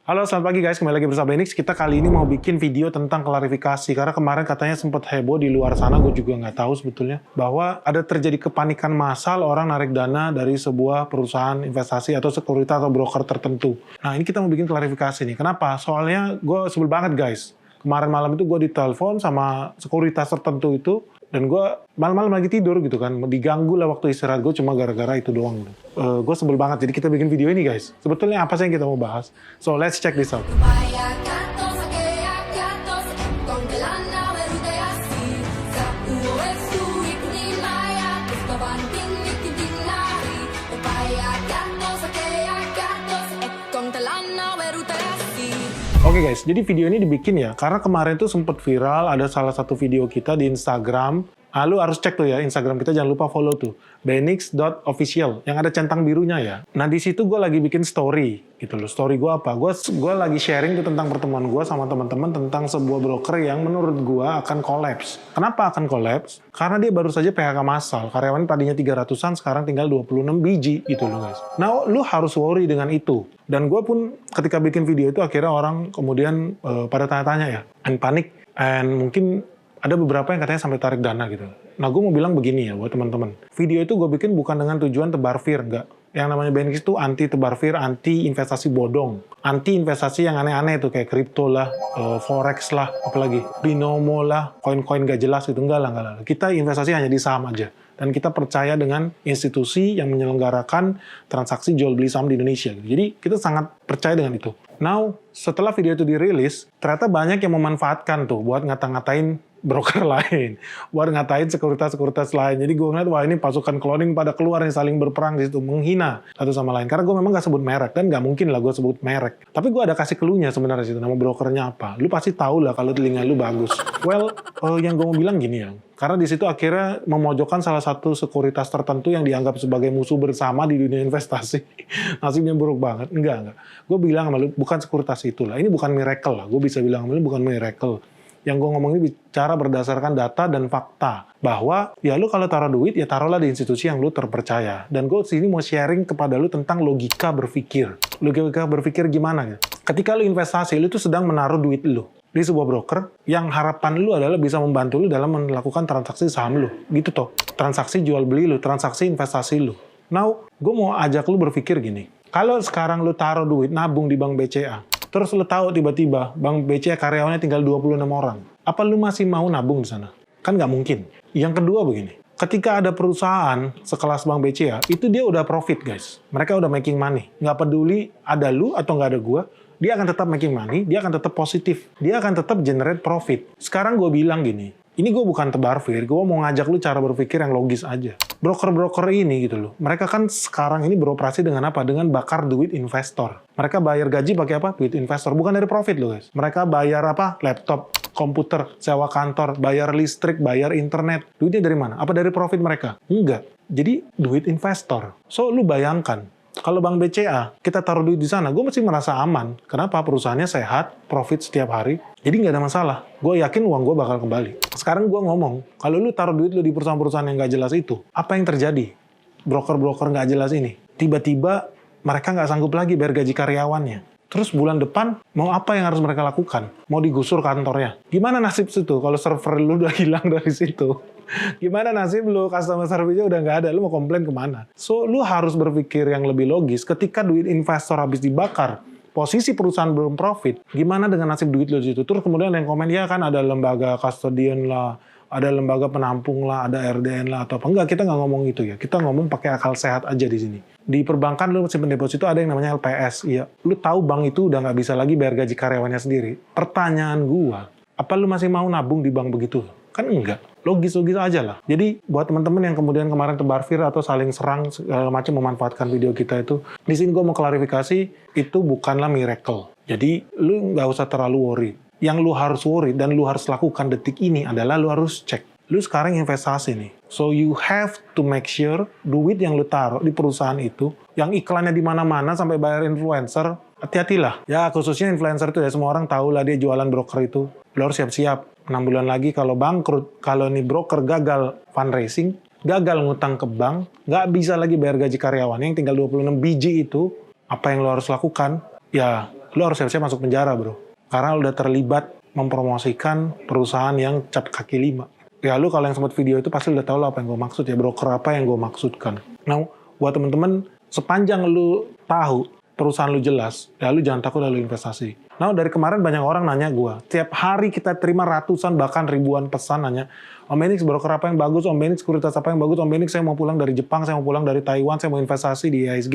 Halo, selamat pagi guys. Kembali lagi bersama Benix. Kita kali ini mau bikin video tentang klarifikasi. Karena kemarin katanya sempat heboh di luar sana, gue juga nggak tahu sebetulnya, bahwa ada terjadi kepanikan massal orang narik dana dari sebuah perusahaan investasi atau sekuritas atau broker tertentu. Nah, ini kita mau bikin klarifikasi nih. Kenapa? Soalnya gue sebel banget guys. Kemarin malam itu gue ditelepon sama sekuritas tertentu itu, dan gue malam-malam lagi tidur gitu kan, diganggu lah waktu istirahat gue cuma gara-gara itu doang. Gue sebel banget, jadi kita bikin video ini guys. Sebetulnya apa sih yang kita mau bahas? So let's check this out. Oke guys, jadi video ini dibikin ya, karena kemarin tuh sempat viral, ada salah satu video kita di Instagram. Lu harus cek tuh ya, Instagram kita jangan lupa follow tuh, benix.official, yang ada centang birunya ya. Nah di situ gue lagi bikin story, gitu loh. Story gue apa? Gue lagi sharing tuh tentang pertemuan gue sama teman-teman tentang sebuah broker yang menurut gue akan collapse. Kenapa akan collapse? Karena dia baru saja PHK massal, karyawan tadinya 300-an, sekarang tinggal 26 biji, gitu loh guys. Nah lu harus worry dengan itu. Dan gue pun ketika bikin video itu akhirnya orang kemudian pada tanya-tanya ya, and panik, and mungkin ada beberapa yang katanya sampai tarik dana gitu. Nah gue mau bilang begini ya buat teman-teman. Video itu gue bikin bukan dengan tujuan tebar fear, enggak. Yang namanya Benix itu anti tebar fear, anti investasi bodong. Anti investasi yang aneh-aneh tuh kayak kripto lah, forex lah, apalagi binomo lah, koin-koin gak jelas gitu. Enggak lah. Kita investasi hanya di saham aja. Dan kita percaya dengan institusi yang menyelenggarakan transaksi jual beli saham di Indonesia. Jadi kita sangat percaya dengan itu. Now, setelah video itu dirilis, ternyata banyak yang memanfaatkan tuh buat ngata-ngatain broker lain, buat ngatain sekuritas-sekuritas lain. Jadi gue ngeliat, wah ini pasukan cloning pada keluar yang saling berperang di situ, menghina satu sama lain. Karena gue memang gak sebut merek, dan gak mungkin lah gue sebut merek. Tapi gue ada kasih clue-nya sebenarnya situ, nama brokernya apa. Lu pasti tahu lah kalau telinga lu bagus. Well, yang gue mau bilang gini ya, karena di situ akhirnya memojokkan salah satu sekuritas tertentu yang dianggap sebagai musuh bersama di dunia investasi. Nasibnya buruk banget. Enggak. Gue bilang sama lu, bukan sekuritas itulah. Ini bukan miracle lah. Gue bisa bilang sama lu, bukan miracle. Yang gue ngomong ini bicara berdasarkan data dan fakta. Bahwa ya lu kalau taruh duit, ya taruhlah di institusi yang lu terpercaya. Dan gue sini mau sharing kepada lu tentang logika berpikir. Logika berpikir gimana ya? Ketika lu investasi, lu tuh sedang menaruh duit lu di sebuah broker yang harapan lu adalah bisa membantu lu dalam melakukan transaksi saham lu. Gitu toh. Transaksi jual beli lu, transaksi investasi lu. Now, gue mau ajak lu berpikir gini. Kalau sekarang lu taruh duit, nabung di Bank BCA, terus lu tahu tiba-tiba Bank BCA karyawannya tinggal 26 orang. Apa lu masih mau nabung di sana? Kan nggak mungkin. Yang kedua begini. Ketika ada perusahaan sekelas Bank BCA, itu dia udah profit guys. Mereka udah making money. Nggak peduli ada lu atau nggak ada gua, dia akan tetap making money, dia akan tetap positif. Dia akan tetap generate profit. Sekarang gue bilang gini, ini gue bukan tebar fear, gue mau ngajak lu cara berpikir yang logis aja. Broker-broker ini gitu loh, mereka kan sekarang ini beroperasi dengan apa? Dengan bakar duit investor. Mereka bayar gaji pakai apa? Duit investor, bukan dari profit loh guys. Mereka bayar apa? Laptop, komputer, sewa kantor, bayar listrik, bayar internet. Duitnya dari mana? Apa dari profit mereka? Enggak. Jadi duit investor. So lu bayangkan, kalau Bank BCA, kita taruh duit di sana, gue mesti merasa aman. Kenapa? Perusahaannya sehat, profit setiap hari, jadi nggak ada masalah. Gue yakin uang gue bakal kembali. Sekarang gue ngomong, kalau lu taruh duit lu di perusahaan-perusahaan yang nggak jelas itu, apa yang terjadi? Broker-broker nggak jelas ini, tiba-tiba mereka nggak sanggup lagi bayar gaji karyawannya. Terus bulan depan, mau apa yang harus mereka lakukan? Mau digusur kantornya? Gimana nasib situ kalau server lu udah hilang dari situ? Gimana nasib lu, customer service-nya udah nggak ada, lu mau komplain kemana? So, lu harus berpikir yang lebih logis. Ketika duit investor habis dibakar, posisi perusahaan belum profit, gimana dengan nasib duit lu di situ? Terus kemudian yang komen, ya kan ada lembaga custodian lah, ada lembaga penampung lah, ada RDN lah, atau apa. Enggak, kita nggak ngomong itu ya. Kita ngomong pakai akal sehat aja di sini. Di perbankan, lu simpen deposito ada yang namanya LPS. Iya, lu tahu bank itu udah nggak bisa lagi bayar gaji karyawannya sendiri. Pertanyaan gua, apa lu masih mau nabung di bank begitu? Kan enggak. Logis-logis aja lah. Jadi, buat teman-teman yang kemudian kemarin tebar fear atau saling serang, segala macam memanfaatkan video kita itu, di sini gue mau klarifikasi, itu bukanlah miracle. Jadi, lu nggak usah terlalu worry. Yang lu harus worry dan lu harus lakukan detik ini adalah lu harus cek. Lu sekarang investasi nih. So, you have to make sure duit yang lu taruh di perusahaan itu, yang iklannya di mana-mana sampai bayar influencer, hati-hatilah. Ya, khususnya influencer itu ya, semua orang tahu lah dia jualan broker itu. Lu harus siap-siap. 6 bulan lagi kalau bangkrut, kalau nih broker gagal fundraising, gagal ngutang ke bank, nggak bisa lagi bayar gaji karyawan yang tinggal 26 biji itu, apa yang lo harus lakukan? Ya, lu harus siap-siap masuk penjara bro. Karena lu udah terlibat mempromosikan perusahaan yang cap kaki 5. Ya lu kalau yang sempat video itu pasti udah tahu lah apa yang gue maksud ya, broker apa yang gue maksudkan. Nah, buat temen-temen, sepanjang lu tahu perusahaan lu jelas, ya lu jangan takut lalu investasi. Nah, dari kemarin banyak orang nanya gue, tiap hari kita terima ratusan bahkan ribuan pesan nanya, Om Benix broker apa yang bagus, Om Benix sekuritas apa yang bagus, Om Benix saya mau pulang dari Jepang, saya mau pulang dari Taiwan, saya mau investasi di IHSG,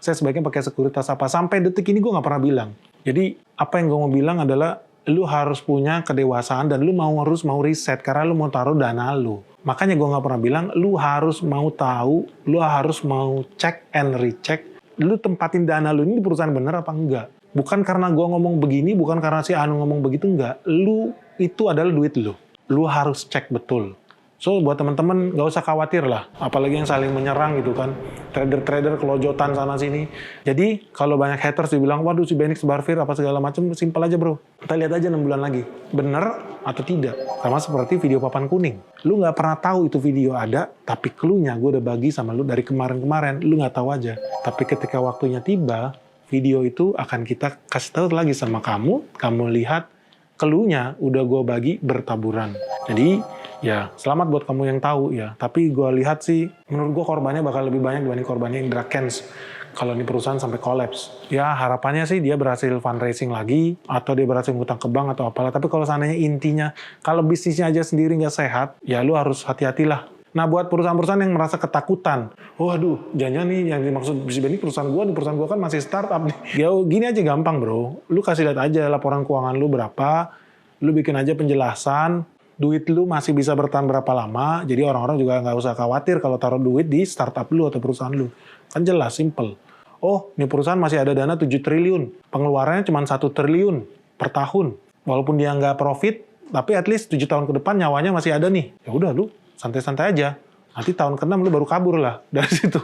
saya sebaiknya pakai sekuritas apa. Sampai detik ini gue nggak pernah bilang. Jadi apa yang gue mau bilang adalah lu harus punya kedewasaan dan lu harus mau riset karena lu mau taruh dana lu. Makanya gue nggak pernah bilang lu harus mau tahu, lu harus mau cek and recheck, lu tempatin dana lu ini di perusahaan bener apa enggak. Bukan karena gue ngomong begini, bukan karena si Anu ngomong begitu, enggak. Lu itu adalah duit lu. Lu harus cek betul. So, buat teman-teman nggak usah khawatir lah. Apalagi yang saling menyerang gitu kan. Trader-trader kelojotan sana-sini. Jadi, kalau banyak haters dibilang, waduh si Benix barfir apa segala macam, simpel aja bro. Kita lihat aja 6 bulan lagi. Bener atau tidak. Sama seperti video papan kuning. Lu nggak pernah tahu itu video ada, tapi clue-nya gue udah bagi sama lu dari kemarin-kemarin. Lu nggak tahu aja. Tapi ketika waktunya tiba, video itu akan kita kasih tahu lagi sama kamu. Kamu lihat clue-nya udah gue bagi bertaburan. Jadi, ya, selamat buat kamu yang tahu ya. Tapi gue lihat sih, menurut gue korbannya bakal lebih banyak dibanding korbannya Indra Kents. Kalau ini perusahaan sampai kolaps. Ya, harapannya sih dia berhasil fundraising lagi, atau dia berhasil ngutang ke bank atau apalah. Tapi kalau seandainya intinya, kalau bisnisnya aja sendiri nggak sehat, ya lu harus hati-hatilah. Nah, buat perusahaan-perusahaan yang merasa ketakutan, waduh, jangan nih yang dimaksud ini perusahaan gue kan masih startup nih. Ya, gini aja gampang bro. Lu kasih lihat aja laporan keuangan lu berapa, lu bikin aja penjelasan, duit lu masih bisa bertahan berapa lama, jadi orang-orang juga nggak usah khawatir kalau taruh duit di startup lu atau perusahaan lu. Kan jelas, simple. Oh, ini perusahaan masih ada dana 7 triliun, pengeluarannya cuma 1 triliun per tahun. Walaupun dia nggak profit, tapi at least 7 tahun ke depan nyawanya masih ada nih. Ya udah lu, santai-santai aja. Nanti tahun ke-6 lu baru kabur lah dari situ.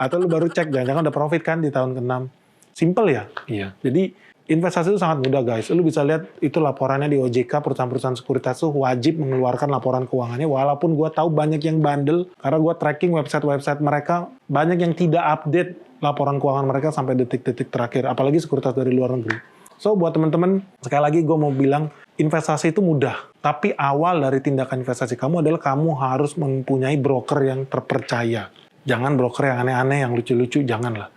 Atau lu baru cek, jangan-jangan udah profit kan di tahun ke-6. Simple ya? Iya. Jadi, investasi itu sangat mudah guys. Lu bisa lihat itu laporannya di OJK, perusahaan-perusahaan sekuritas itu wajib mengeluarkan laporan keuangannya. Walaupun gue tahu banyak yang bandel, karena gue tracking website-website mereka, banyak yang tidak update laporan keuangan mereka sampai detik-detik terakhir. Apalagi sekuritas dari luar negeri. So, buat teman-teman, sekali lagi gue mau bilang, investasi itu mudah. Tapi awal dari tindakan investasi kamu adalah kamu harus mempunyai broker yang terpercaya. Jangan broker yang aneh-aneh, yang lucu-lucu, janganlah.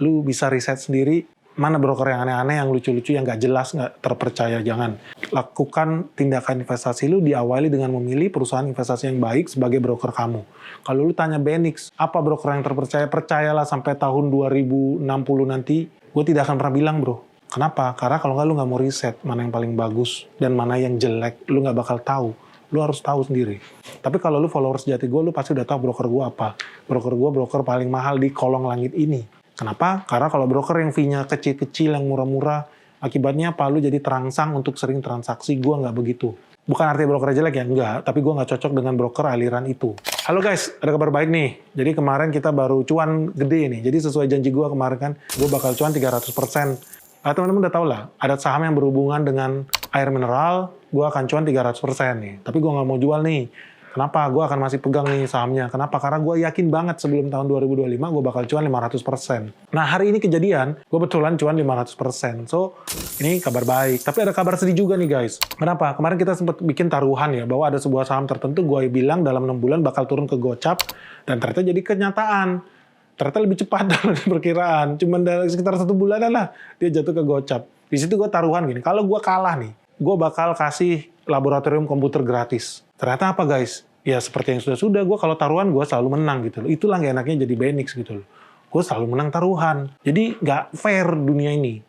Lu bisa riset sendiri, mana broker yang aneh-aneh, yang lucu-lucu, yang nggak jelas, nggak terpercaya, jangan. Lakukan tindakan investasi lu diawali dengan memilih perusahaan investasi yang baik sebagai broker kamu. Kalau lu tanya Benix, apa broker yang terpercaya? Percayalah sampai tahun 2060 nanti, gue tidak akan pernah bilang bro. Kenapa? Karena kalau nggak lu nggak mau riset mana yang paling bagus dan mana yang jelek, lu nggak bakal tahu. Lu harus tahu sendiri. Tapi kalau lu followers jati gue, lu pasti udah tahu broker gue apa. Broker gue broker paling mahal di kolong langit ini. Kenapa? Karena kalau broker yang fee-nya kecil-kecil, yang murah-murah, akibatnya apa? Lu jadi terangsang untuk sering transaksi, gue nggak begitu. Bukan artinya broker jelek ya, enggak. Tapi gue nggak cocok dengan broker aliran itu. Halo guys, ada kabar baik nih. Jadi kemarin kita baru cuan gede nih. Jadi sesuai janji gue kemarin kan, gue bakal cuan 300%. Nah, teman-teman udah tau lah, ada saham yang berhubungan dengan air mineral, gue akan cuan 300% nih. Tapi gue nggak mau jual nih. Kenapa? Gue akan masih pegang nih sahamnya. Kenapa? Karena gue yakin banget sebelum tahun 2025 gue bakal cuan 500%. Nah, hari ini kejadian, gue betulan cuan 500%. So, ini kabar baik. Tapi ada kabar sedih juga nih guys. Kenapa? Kemarin kita sempat bikin taruhan ya, bahwa ada sebuah saham tertentu gue bilang dalam 6 bulan bakal turun ke gocap, dan ternyata jadi kenyataan. Ternyata lebih cepat dari perkiraan. Cuman dari sekitar 1 bulanan lah, dia jatuh ke gocap. Di situ gue taruhan gini, kalau gue kalah nih, gue bakal kasih laboratorium komputer gratis. Ternyata apa guys? Ya seperti yang sudah-sudah, gue kalau taruhan gue selalu menang gitu loh. Itulah gak enaknya jadi Benix gitu loh. Gue selalu menang taruhan. Jadi gak fair dunia ini.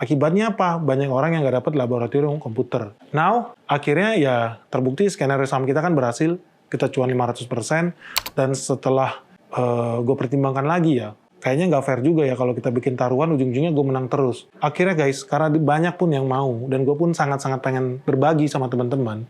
Akibatnya apa? Banyak orang yang gak dapat laboratorium komputer. Now, akhirnya ya terbukti skenario saham kita kan berhasil. Kita cuan 500%. Dan setelah gue pertimbangkan lagi ya, kayaknya nggak fair juga ya kalau kita bikin taruhan ujung-ujungnya gue menang terus. Akhirnya guys, karena banyak pun yang mau, dan gue pun sangat-sangat pengen berbagi sama teman-teman,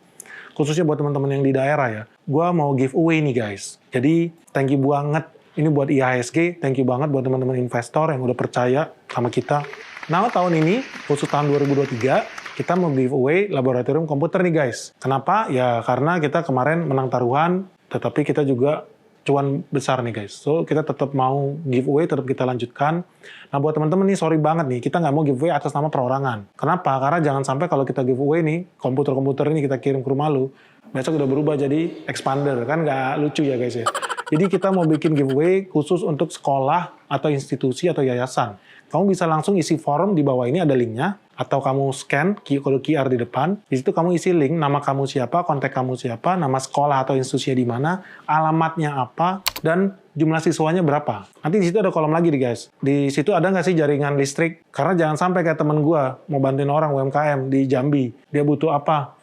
khususnya buat teman-teman yang di daerah ya, gue mau giveaway nih guys. Jadi thank you banget, ini buat IHSG, thank you banget buat teman-teman investor yang udah percaya sama kita. Nah, tahun ini, khusus tahun 2023, kita mau giveaway laboratorium komputer nih guys. Kenapa? Ya karena kita kemarin menang taruhan, tetapi kita juga cuan besar nih guys. So kita tetap mau giveaway, tetap kita lanjutkan. Nah buat teman-teman nih, sorry banget nih, kita nggak mau giveaway atas nama perorangan. Kenapa? Karena jangan sampai kalau kita giveaway nih, komputer-komputer ini kita kirim ke rumah lu, besok udah berubah jadi expander, kan nggak lucu ya guys ya. Jadi kita mau bikin giveaway khusus untuk sekolah atau institusi atau yayasan. Kamu bisa langsung isi form di bawah ini, ada linknya, atau kamu scan kode QR di depan. Di situ kamu isi link, nama kamu siapa, kontak kamu siapa, nama sekolah atau institusinya di mana, alamatnya apa, dan jumlah siswanya berapa. Nanti di situ ada kolom lagi nih guys. Di situ ada nggak sih jaringan listrik? Karena jangan sampai kayak temen gua mau bantuin orang UMKM di Jambi, dia butuh apa?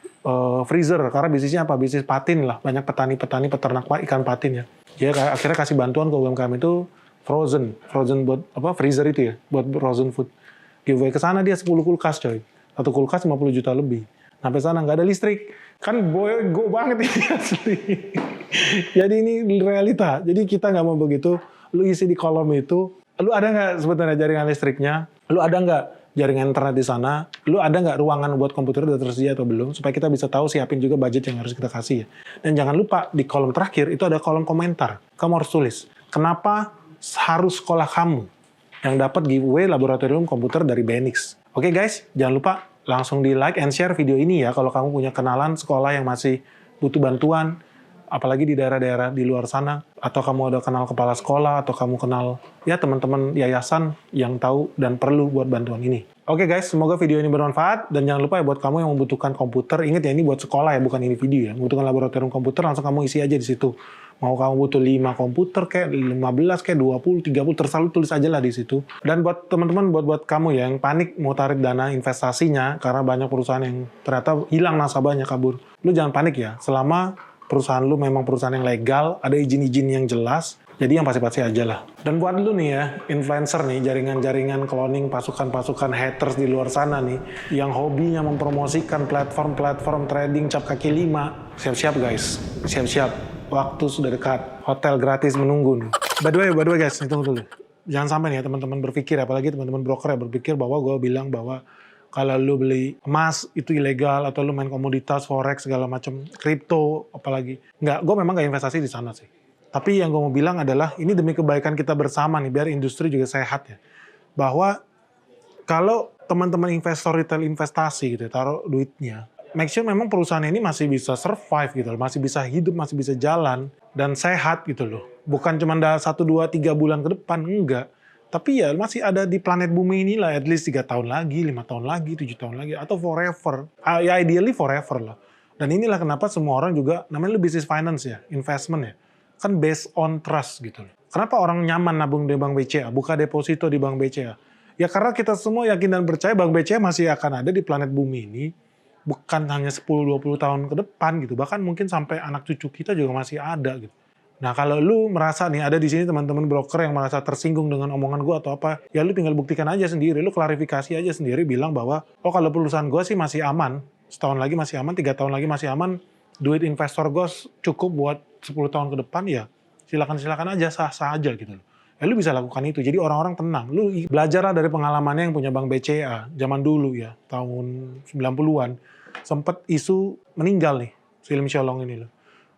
Freezer, karena bisnisnya apa? Bisnis patin lah. Banyak petani-petani peternak ikan patin ya. Dia akhirnya kasih bantuan ke UMKM itu frozen buat apa? Freezer itu ya, buat frozen food. Giveaway ke sana dia 10 kulkas coy. Satu kulkas 50 juta lebih. Sampai sana nggak ada listrik. Kan go banget ini asli. Jadi ini realita. Jadi kita nggak mau begitu. Lu isi di kolom itu. Lu ada nggak sebetulnya jaringan listriknya? Lu ada nggak jaringan internet di sana? Lu ada nggak ruangan buat komputer udah tersedia atau belum? Supaya kita bisa tahu siapin juga budget yang harus kita kasih ya. Dan jangan lupa di kolom terakhir itu ada kolom komentar. Kamu harus tulis. Kenapa harus sekolah kamu yang dapat giveaway laboratorium komputer dari BNX. Oke guys, jangan lupa langsung di like and share video ini ya kalau kamu punya kenalan sekolah yang masih butuh bantuan, apalagi di daerah-daerah di luar sana, atau kamu ada kenal kepala sekolah, atau kamu kenal ya teman-teman yayasan yang tahu dan perlu buat bantuan ini. Oke guys, semoga video ini bermanfaat, dan jangan lupa ya buat kamu yang membutuhkan komputer, ingat ya ini buat sekolah ya, bukan ini video ya, membutuhkan laboratorium komputer, langsung kamu isi aja di situ. Mau kamu butuh 5 komputer kayak 15 kayak 20, 30 terserah, tulis aja lah di situ. Dan buat teman-teman, buat kamu yang panik mau tarik dana investasinya karena banyak perusahaan yang ternyata hilang nasabahnya, kabur. Lu jangan panik ya. Selama perusahaan lu memang perusahaan yang legal, ada izin-izin yang jelas, jadi yang pasti-pasti aja lah. Dan buat lu nih ya, influencer nih, jaringan-jaringan cloning, pasukan-pasukan haters di luar sana nih, yang hobinya mempromosikan platform-platform trading cap kaki 5, siap-siap guys, siap-siap. Waktu sudah dekat, hotel gratis menunggu nih. By the way guys, tunggu dulu. Jangan sampai nih ya teman-teman berpikir, apalagi teman-teman broker ya berpikir bahwa gue bilang bahwa kalau lu beli emas itu ilegal, atau lu main komoditas, forex, segala macam, kripto, apalagi. Nggak, gue memang nggak investasi di sana sih. Tapi yang gue mau bilang adalah, ini demi kebaikan kita bersama nih, biar industri juga sehat ya. Bahwa kalau teman-teman investor retail investasi gitu, taruh duitnya, make sure memang perusahaan ini masih bisa survive gitu loh, masih bisa hidup, masih bisa jalan, dan sehat gitu loh. Bukan cuma 1, 2, 3 bulan ke depan, enggak. Tapi ya masih ada di planet bumi ini lah, at least 3 tahun lagi, 5 tahun lagi, 7 tahun lagi, atau forever. Ya ideally forever lah. Dan inilah kenapa semua orang juga, namanya lu business finance ya, investment ya, kan based on trust gitu loh. Kenapa orang nyaman nabung di Bank BCA, buka deposito di Bank BCA? Ya karena kita semua yakin dan percaya Bank BCA masih akan ada di planet bumi ini, bukan hanya 10-20 tahun ke depan gitu, bahkan mungkin sampai anak cucu kita juga masih ada gitu. Nah kalau lu merasa nih, ada di sini teman-teman broker yang merasa tersinggung dengan omongan gue atau apa, ya lu tinggal buktikan aja sendiri, lu klarifikasi aja sendiri, bilang bahwa, oh kalau perusahaan gue sih masih aman, setahun lagi masih aman, 3 tahun lagi masih aman, duit investor gue cukup buat 10 tahun ke depan, ya silakan aja, sah-sah aja gitu loh. Ya lu bisa lakukan itu, jadi orang-orang tenang. Lu belajarlah dari pengalamannya yang punya Bank BCA, zaman dulu ya, tahun 90-an, sempat isu meninggal nih, si Lim Sholong ini loh.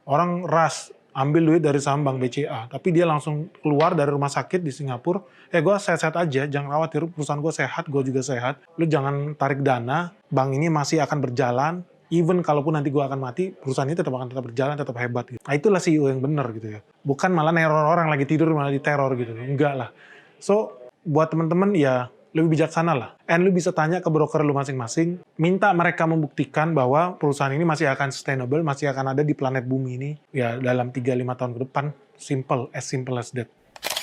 Orang rush, ambil duit dari saham Bank BCA, tapi dia langsung keluar dari rumah sakit di Singapura, gue sehat-sehat aja, jangan khawatir, perusahaan gue sehat, gue juga sehat, lu jangan tarik dana, bank ini masih akan berjalan, even kalaupun nanti gue akan mati, perusahaan ini tetap berjalan, tetap hebat gitu. Nah itulah CEO yang benar gitu ya. Bukan malah neror orang lagi tidur malah diteror gitu. Enggak lah. So, buat teman-teman ya lebih bijaksana lah. And lu bisa tanya ke broker lu masing-masing, minta mereka membuktikan bahwa perusahaan ini masih akan sustainable, masih akan ada di planet bumi ini ya dalam 3-5 tahun ke depan. Simple as that.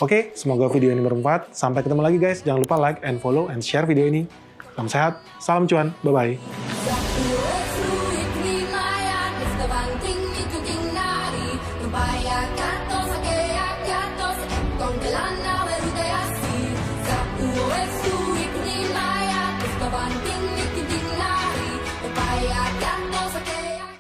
Oke, semoga video ini bermanfaat. Sampai ketemu lagi guys. Jangan lupa like and follow and share video ini. Salam sehat, salam cuan, bye-bye.